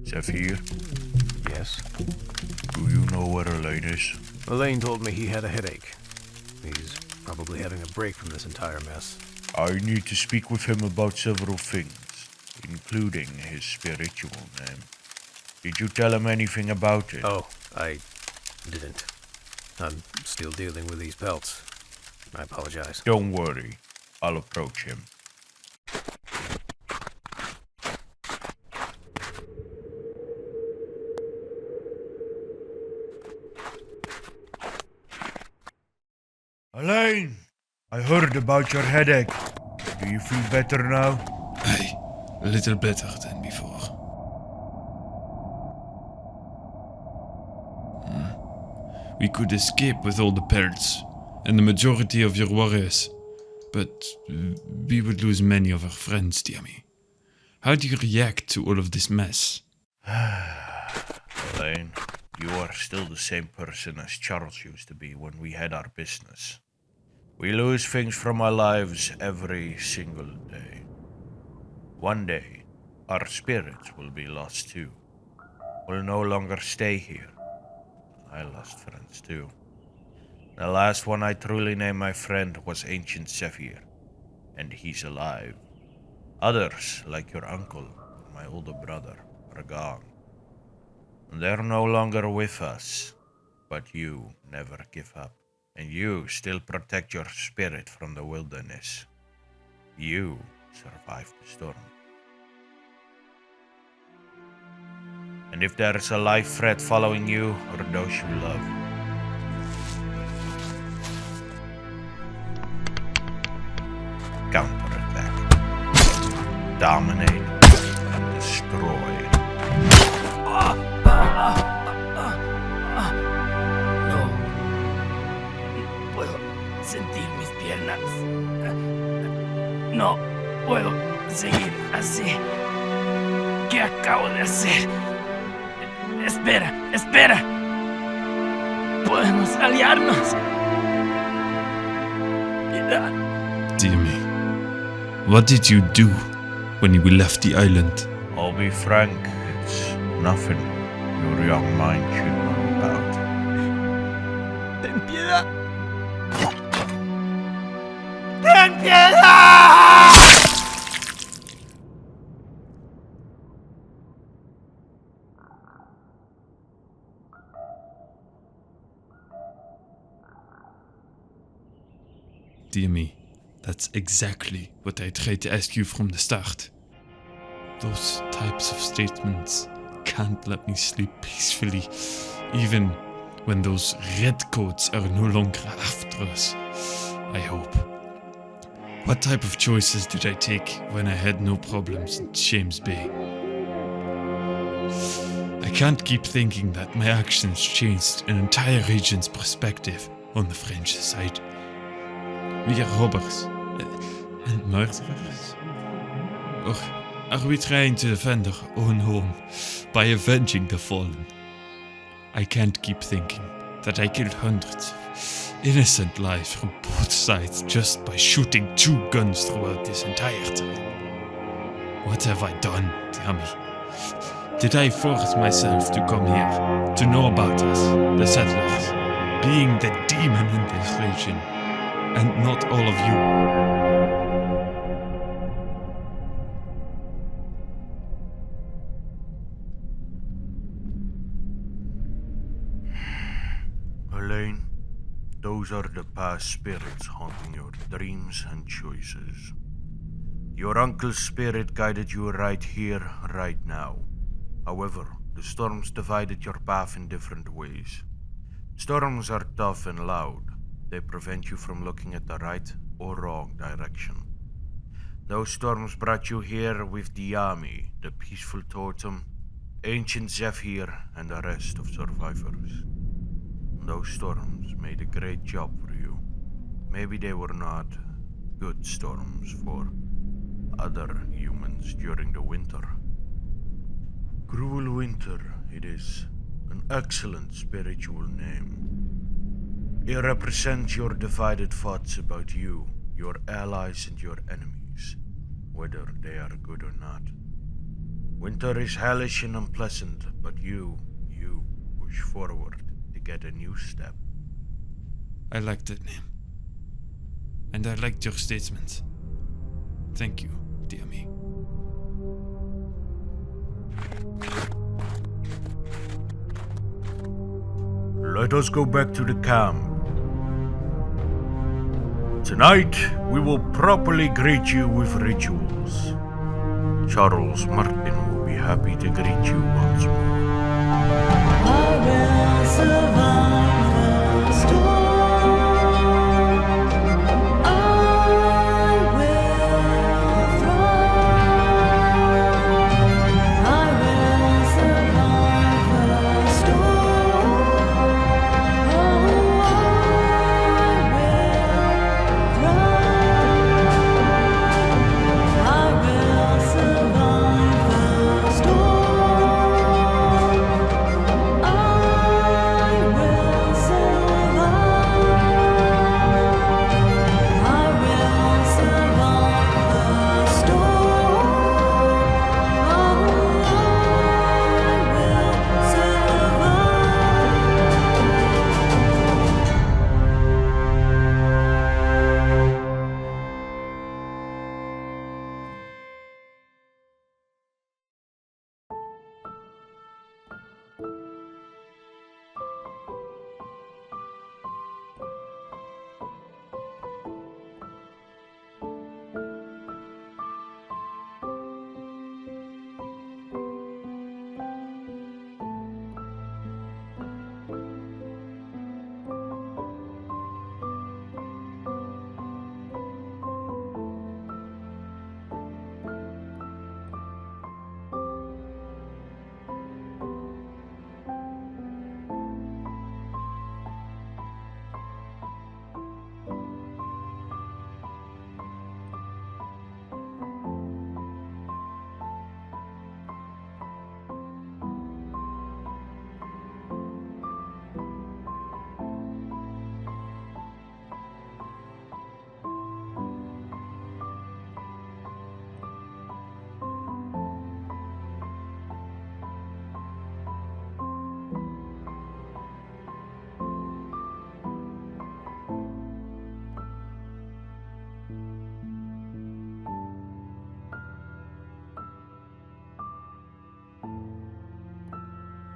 Zephyr? Yes? Do you know where Alain is? Alain told me he had a headache. He's probably having a break from this entire mess. I need to speak with him about several things, including his spiritual name. Did you tell him anything about it? Oh, I didn't. I'm still dealing with these pelts. I apologize. Don't worry. I'll approach him. Alain! I heard about your headache. Do you feel better now? Aye, a little better than before. We could escape with all the pelts and the majority of your warriors, but we would lose many of our friends, dear me. How do you react to all of this mess? Alain, you are still the same person as Charles used to be when we had our business. We lose things from our lives every single day. One day, our spirits will be lost too. We'll no longer stay here. I lost friends too. The last one I truly named my friend was Ancient Zephyr, and he's alive. Others, like your uncle, my older brother, are gone. They're no longer with us, but you never give up, and you still protect your spirit from the wilderness. You survived the storm. And if there's a life threat following you or those you love, counterattack, dominate, and destroy. No. Puedo sentir mis piernas. No puedo seguir así. ¿Qué acabo de hacer? Espera, espera. Podemos aliarnos. Dear me, what did you do when we left the island? I'll be frank, it's nothing your young mind should know about. Ten piedad. ¡Ten piedad! Dear me, that's exactly what I tried to ask you from the start. Those types of statements can't let me sleep peacefully, even when those redcoats are no longer after us, I hope. What type of choices did I take when I had no problems in James Bay? I can't keep thinking that my actions changed an entire region's perspective on the French side. We are robbers and murderers? Or are we trying to defend our own home by avenging the fallen? I can't keep thinking that I killed hundreds of innocent lives from both sides just by shooting 2 guns throughout this entire time. What have I done, dear me? Did I force myself to come here, to know about us, the settlers, being the demon in this region, and not all of you? Alain, those are the past spirits haunting your dreams and choices. Your uncle's spirit guided you right here, right now. However, the storms divided your path in different ways. Storms are tough and loud. They prevent you from looking at the right or wrong direction. Those storms brought you here with the army, the peaceful totem, Ancient Zephyr, and the rest of survivors. Those storms made a great job for you. Maybe they were not good storms for other humans during the winter. Cruel Winter, it is an excellent spiritual name. It represents your divided thoughts about you, your allies and your enemies, whether they are good or not. Winter is hellish and unpleasant, but you push forward to get a new step. I like that name. And I liked your statement. Thank you, dear me. Let us go back to the camp. Tonight, we will properly greet you with rituals. Charles Martin will be happy to greet you once more. I will survive the storm. I will thrive. I will survive the storm. Oh, I will thrive. I will survive the storm.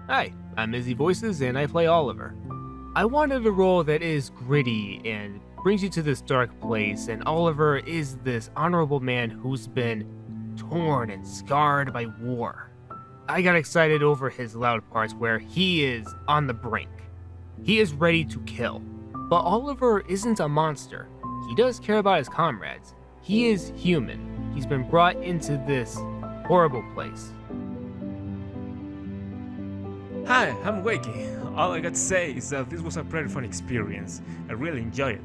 Hi, I'm Izzy Voices and I play Oliver. I wanted a role that is gritty and brings you to this dark place, and Oliver is this honorable man who's been torn and scarred by war. I got excited over his loud parts where he is on the brink. He is ready to kill. But Oliver isn't a monster. He does care about his comrades. He is human. He's been brought into this horrible place. Hi, I'm Wakey. All I got to say is that this was a pretty fun experience. I really enjoyed it.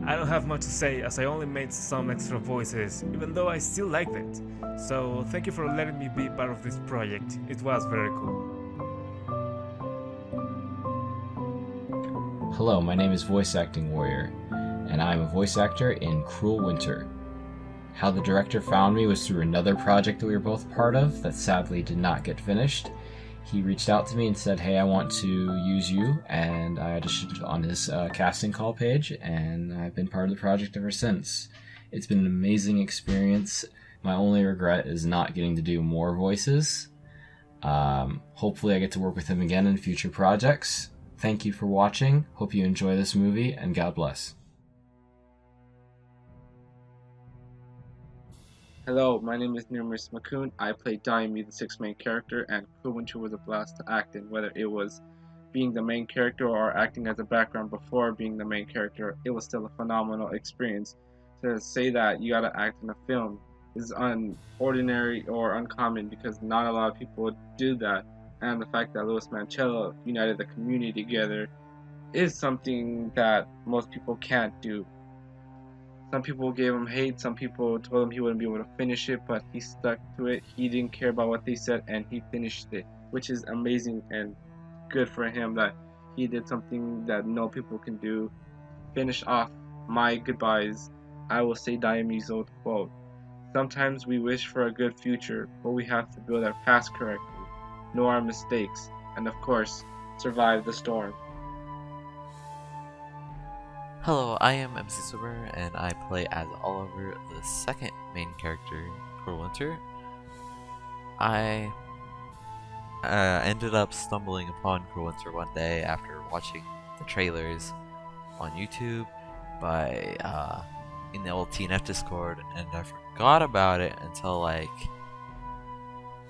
I don't have much to say as I only made some extra voices, even though I still liked it. So thank you for letting me be part of this project. It was very cool. Hello, my name is Voice Acting Warrior, and I am a voice actor in Cruel Winter. How the director found me was through another project that we were both part of that sadly did not get finished. He reached out to me and said, hey, I want to use you, and I auditioned on his casting call page, and I've been part of the project ever since. It's been an amazing experience. My only regret is not getting to do more voices. Hopefully I get to work with him again in future projects. Thank you for watching, hope you enjoy this movie, and God bless. Hello, my name is Nirmis Makun. I play Daimi, the sixth main character, and Cruel Winter was a blast to act in. Whether it was being the main character or acting as a background before being the main character, it was still a phenomenal experience. To say that you gotta act in a film is unordinary or uncommon because not a lot of people do that, and the fact that LuisManChelo united the community together is something that most people can't do. Some people gave him hate, some people told him he wouldn't be able to finish it, but he stuck to it. He didn't care about what they said, and he finished it, which is amazing and good for him that he did something that no people can do. Finish off my goodbyes, I will say Daimi's old quote. Sometimes we wish for a good future, but we have to build our past correctly, know our mistakes, and of course, survive the storm. Hello, I am MC Silver, and I play as Oliver, the second main character in Cruel Winter. I ended up stumbling upon Cruel Winter one day after watching the trailers on YouTube in the old TNF Discord, and I forgot about it until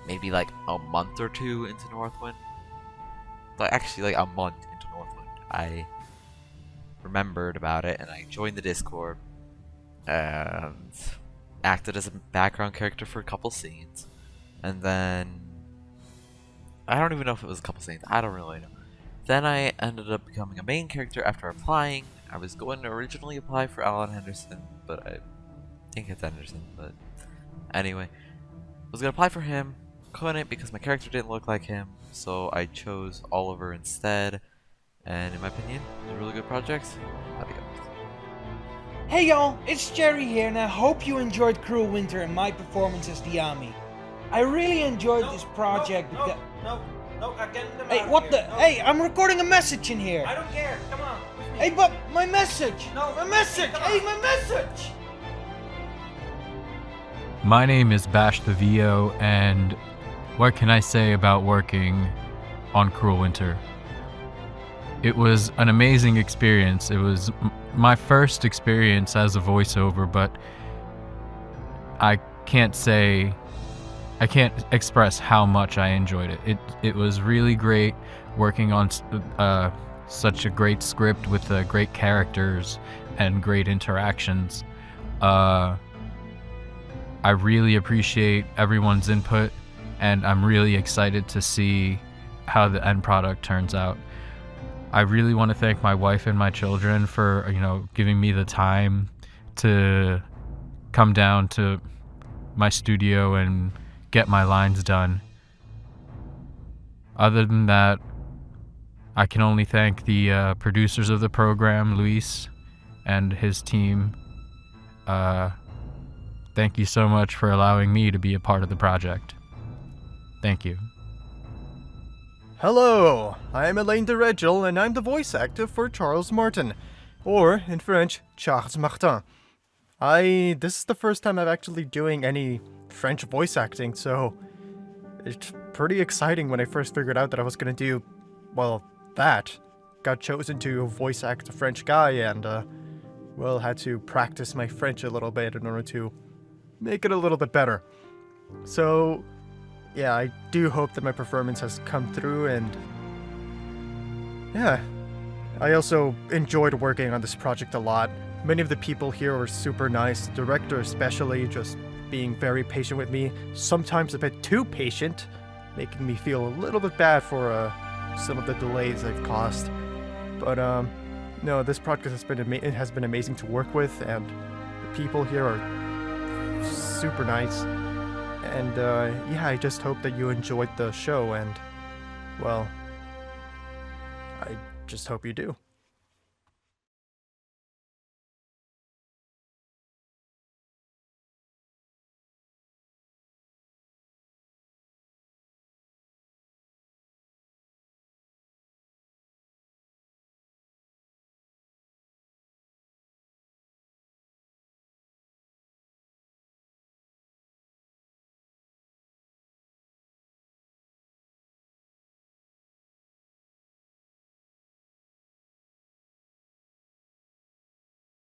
maybe a month or two into Northwind. Actually a month into Northwind. I remembered about it and I joined the Discord and acted as a background character for a couple scenes, and then I don't even know if it was a couple scenes, I don't really know. Then I ended up becoming a main character after applying. I was going to originally apply for Alain Henderson, but I think it's Henderson, but anyway, I was gonna apply for him, couldn't because my character didn't look like him, so I chose Oliver instead. And in my opinion, it's a really good project. Happy guys. Hey y'all, it's Jerry here, and I hope you enjoyed Cruel Winter and my performance as the army. I really enjoyed this project because... No, I'm getting them Hey, out what of the? here. No. Hey, I'm recording a message in here. I don't care. Come on. With me. Hey, but my message! No, my message! Hey, my message! My name is Bash the VO, and what can I say about working on Cruel Winter? It was an amazing experience. It was my first experience as a voiceover, but I can't express how much I enjoyed it. It was really great working on such a great script with great characters and great interactions. I really appreciate everyone's input, and I'm really excited to see how the end product turns out. I really want to thank my wife and my children for, giving me the time to come down to my studio and get my lines done. Other than that, I can only thank the producers of the program, Luis and his team. Thank you so much for allowing me to be a part of the project. Thank you. Hello, I am Alain Henderson, and I'm the voice actor for Charles Martin, or in French, Charles Martin. This is the first time I'm actually doing any French voice acting, so it pretty exciting when I first figured out that I was gonna do, well, that. Got chosen to voice act a French guy and, well, had to practice my French a little bit in order to make it a little bit better. So, yeah, I do hope that my performance has come through, and yeah, I also enjoyed working on this project a lot. Many of the people here were super nice, the director especially, just being very patient with me, sometimes a bit too patient, making me feel a little bit bad for some of the delays I've caused. But no, this project has been amazing to work with, and the people here are super nice. And yeah, I just hope that you enjoyed the show, and well, I just hope you do.